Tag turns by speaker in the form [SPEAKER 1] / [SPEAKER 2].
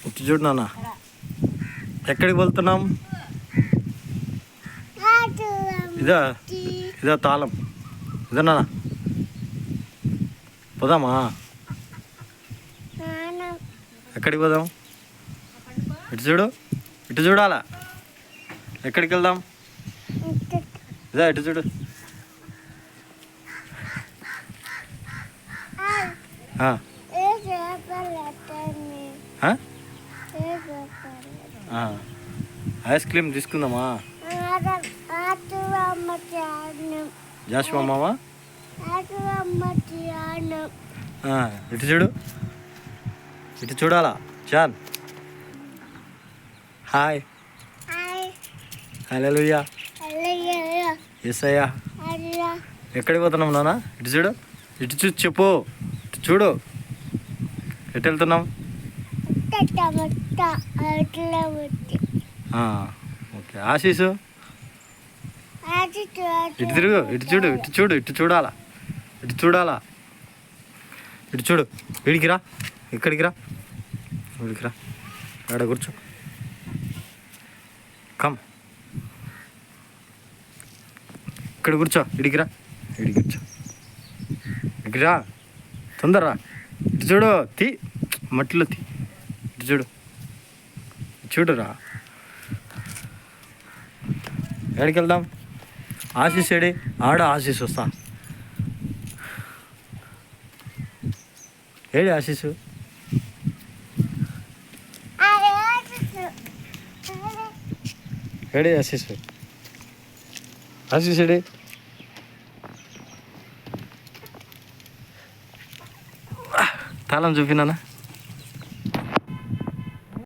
[SPEAKER 1] ఇటు చూడు నాన్న, ఎక్కడికి వెళ్తున్నాం? ఇదా ఇదా తాళం, ఇదా నాన్న, పోదామా? ఎక్కడికి పోదాం? ఇటు చూడు, ఇటు చూడాలా, ఎక్కడికి వెళ్దాం? ఇదా ఇటు చూడు. ఐస్ క్రీమ్ తీసుకుందామా? జాషువా మామా, ఇటు చూడు, ఇటు చూడాలా చాన్. హాయ్, హల్లెలూయా, యేసయ్యా. ఎక్కడికి పోతున్నాం నాన్న? ఇటు చూడు, ఇటు చూసి చెప్పు, ఇటు చూడు, ఎటు వెళ్తున్నాం? ఓకే. ఆశీసు ఇటు తిరుగు, ఇటు చూడు, ఇటు చూడు, ఇటు చూడాలా, ఇటు చూడాలా, ఇటు చూడు. వీడికి రా, ఇక్కడికి రా, వీడికి రా, ఆడ కూర్చో. కమ్, ఇక్కడ కూర్చో, ఇడికి రా, ఇడికి కూర్చో, ఇక్కడికి రా, తొందరరా. ఇటు చూడు, తీ మట్టిలో తీ, ఇటు చూడు, చూడురా. ఎక్కడికి వెళ్దాం? ఆశీస్ ఏడి? ఆడ ఆశీస్ వస్తా. ఏడి ఆశీసు? ఏడి ఆశీసు? ఆశీస్ ఏడి? తాళం చూపినానా?